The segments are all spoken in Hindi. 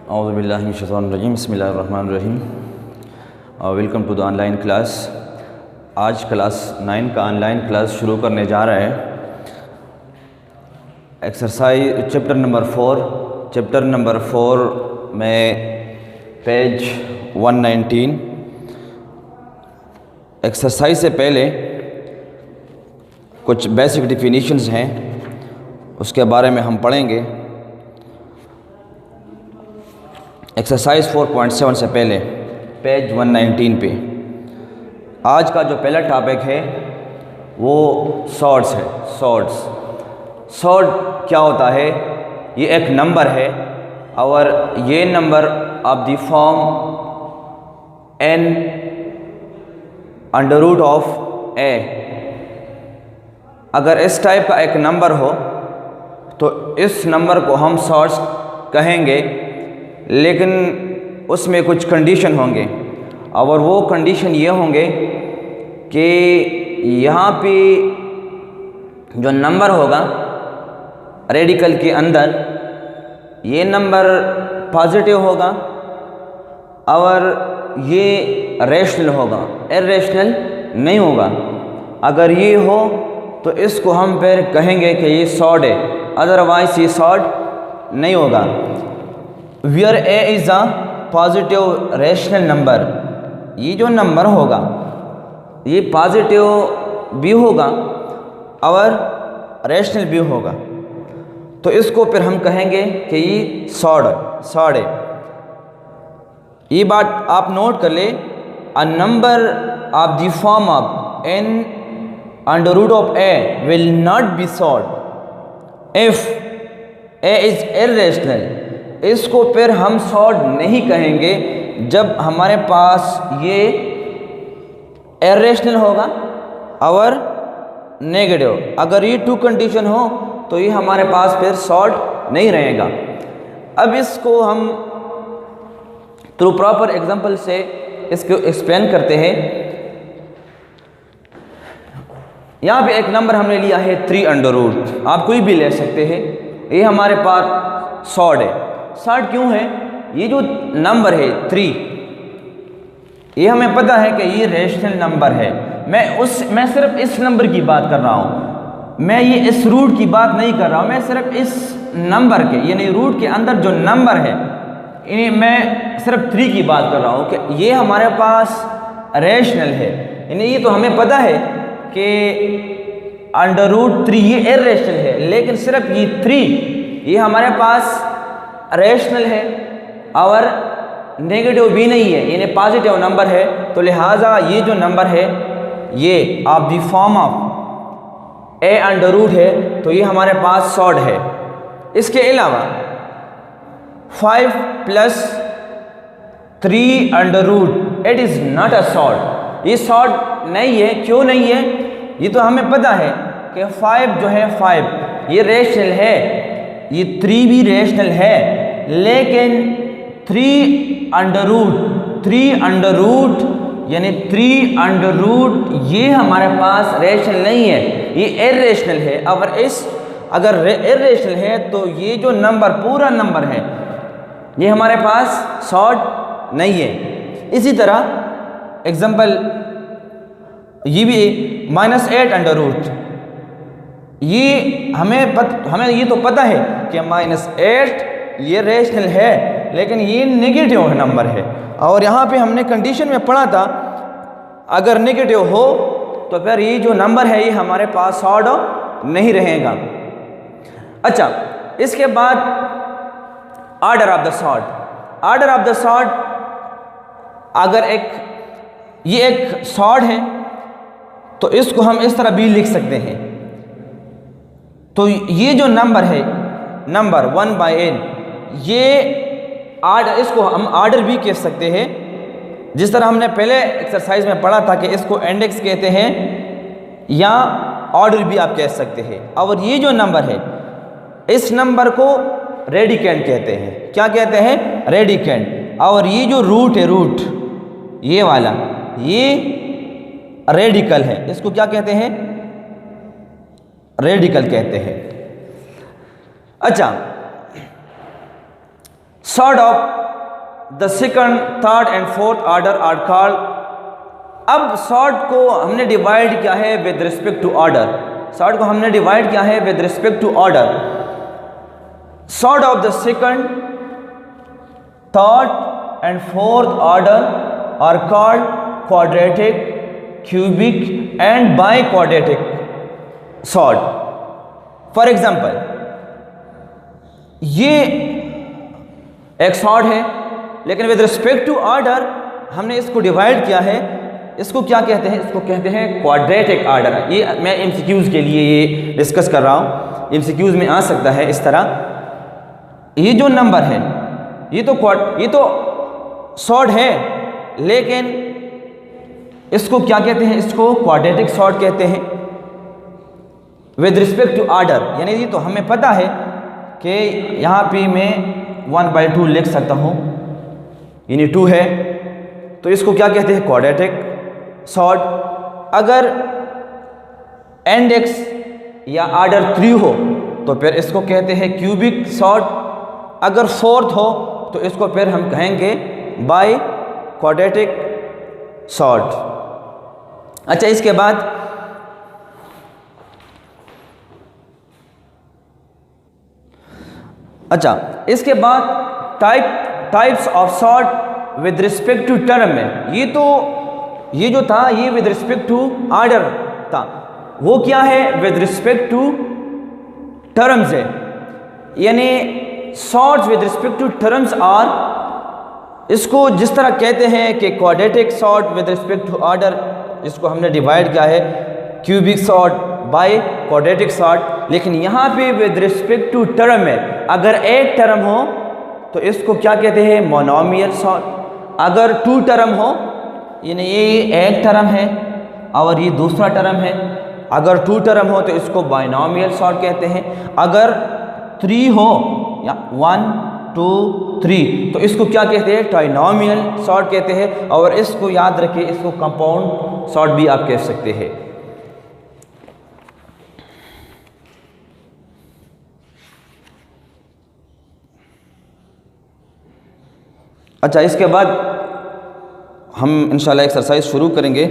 औज़ुबिल्लाहि मिनश्शैतानिर्रजीम बिस्मिल्लाहिर्रहमानिर्रहीम। Welcome to the online class. आज क्लास 9 का ऑनलाइन क्लास शुरू करने जा रहे हैं। एक्सरसाइज चैप्टर नंबर 4 में पेज 119। एक्सरसाइज से पहले कुछ बेसिक डिफिनीशंस हैं, उसके बारे में हम पढ़ेंगे। एक्सरसाइज 4.7 से पहले पेज 119 पे आज का जो पहला टॉपिक है वो सॉर्ट्स है। सॉर्ट क्या होता है? ये एक नंबर है और ये number of the form n under root of a। अगर इस टाइप का एक नंबर हो तो इस नंबर को हम सॉर्ट्स कहेंगे, लेकिन उसमें कुछ कंडीशन होंगे और वो कंडीशन ये होंगे कि यहाँ पे जो नंबर होगा रेडिकल के अंदर, ये नंबर पॉजिटिव होगा और ये रेशनल होगा, इर्रेशनल नहीं होगा। अगर ये हो तो इसको हम फिर कहेंगे कि ये सॉर्ट है, अदरवाइज ये सॉर्ट नहीं होगा। Where a is a positive rational number, ये जो नंबर होगा ये पॉजिटिव भी होगा और रेशनल भी होगा, तो इसको फिर हम कहेंगे कि ये सॉर्ट है। ये बात आप नोट कर ले। A number of the form of n under root of a will not be surd if a is irrational. इसको फिर हम सॉर्ट नहीं कहेंगे जब हमारे पास ये इर्रेशनल होगा और नेगेटिव। अगर ये टू कंडीशन हो तो ये हमारे पास फिर सॉर्ट नहीं रहेगा। अब इसको हम थ्रू प्रॉपर एग्जांपल से इसको एक्सप्लेन करते हैं। यहाँ पे एक नंबर हमने लिया है 3 अंडर रूट, आप कोई भी ले सकते हैं। ये हमारे पास सॉर्ट है। सॉर्ट क्यों है? ये जो नंबर है 3, ये हमें पता है कि ये रेशनल नंबर है। मैं सिर्फ इस नंबर की बात कर रहा हूँ, मैं ये इस रूट की बात नहीं कर रहा हूँ। मैं सिर्फ इस नंबर के यानी रूट के अंदर जो नंबर है मैं सिर्फ 3 की बात कर रहा हूँ कि ये हमारे पास रेशनल है। यानी ये तो हमें पता है कि अंडर रूट 3 ये इर्रेशनल है, लेकिन सिर्फ ये 3 ये हमारे पास रेशनल है और नेगेटिव भी नहीं है, यानी पॉजिटिव नंबर है। तो लिहाजा ये जो नंबर है ये of the form of a under root है, तो ये हमारे पास सॉर्ट है। इसके अलावा 5 + 3 under root it is not a surd. ये सॉर्ट नहीं है। क्यों नहीं है? ये तो हमें पता है कि 5 जो है 5 ये रेशनल है, ये 3 भी रेशनल है, लेकिन 3 अंडर रूट यानी 3 अंडर रूट ये हमारे पास रेशनल नहीं है, ये इर्रेशनल है। अगर इर्रेशनल है तो ये जो नंबर पूरा नंबर है ये हमारे पास सॉर्ट नहीं है। इसी तरह एग्जांपल ये भी -8 अंडर रूट, ये हमें ये तो पता है कि -8 ये रेशनल है, लेकिन ये नेगेटिव नंबर है। और यहाँ पे हमने कंडीशन में पढ़ा था अगर नेगेटिव हो तो फिर ये जो नंबर है ये हमारे पास सॉर्ट नहीं रहेगा। अच्छा, इसके बाद ऑर्डर ऑफ द सॉर्ट। अगर ये एक सॉर्ट है तो इसको हम इस तरह भी लिख सकते हैं। तो ये जो नंबर है नंबर 1/n, ये आर्डर, इसको हम ऑर्डर भी कह सकते हैं। जिस तरह हमने पहले एक्सरसाइज में पढ़ा था कि इसको इंडेक्स कहते हैं या ऑर्डर भी आप कह सकते हैं। और ये जो नंबर है इस नंबर को रेडिकेंट कहते हैं। क्या कहते हैं? रेडिकेंट। और ये जो रूट है, ये वाला, ये रेडिकल है। इसको क्या कहते हैं? रेडिकल कहते हैं। अच्छा, surd of the second, third and fourth order are called. अब सॉर्ट को हमने डिवाइड किया है with respect to order, surd को हमने डिवाइड किया है with respect to order. Surd of the second, third and fourth order are called quadratic, cubic and biquadratic surd. For example, ये एक सॉर्ट है, लेकिन विद रिस्पेक्ट टू ऑर्डर हमने इसको डिवाइड किया है। इसको क्या कहते हैं? इसको कहते हैं क्वाड्रेटिक ऑर्डर। ये मैं एमसीक्यूज़ के लिए ये डिस्कस कर रहा हूँ, एमसीक्यूज़ में आ सकता है इस तरह। ये जो नंबर है ये तो सॉर्ट है, लेकिन इसको क्या कहते हैं? इसको क्वाड्रेटिक सॉर्ट कहते हैं विद रिस्पेक्ट टू ऑर्डर। यानी ये तो हमें पता है कि यहाँ पे मैं 1/2 लिख सकता हूँ, यानी 2 है, तो इसको क्या कहते हैं? Quadratic sort. अगर इंडेक्स या ऑर्डर 3 हो तो फिर इसको कहते हैं क्यूबिक सॉर्ट। अगर फोर्थ हो तो इसको फिर हम कहेंगे बाई क्वाड्रेटिक सॉर्ट। अच्छा, इसके बाद types of surd with respect to term में। ये जो था ये विद रिस्पेक्ट टू ऑर्डर था, वो क्या है? विद रिस्पेक्ट टू टर्म्स है। यानी surds with respect to terms are, इसको जिस तरह कहते हैं कि quadratic surd with respect to order, इसको हमने डिवाइड किया है cubic surd by quadratic surd. लेकिन यहाँ पे विद रिस्पेक्ट टू टर्म में अगर एक टर्म हो तो इसको क्या कहते हैं? Monomial sort. अगर 2 टर्म हो, यानी ये एक टर्म है और ये दूसरा टर्म है, अगर 2 टर्म हो तो इसको बाइनोमियल सॉर्ट कहते हैं। अगर 3 हो या 1 2 3 तो इसको क्या कहते हैं? ट्राइनोमियल सॉर्ट कहते हैं। और इसको याद रखिए, इसको कंपाउंड सॉर्ट भी आप कह सकते हैं। अच्छा, इसके बाद हम इंशाल्लाह एक्सरसाइज शुरू करेंगे।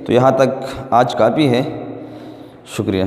तो यहाँ तक आज काफ़ी है। शुक्रिया।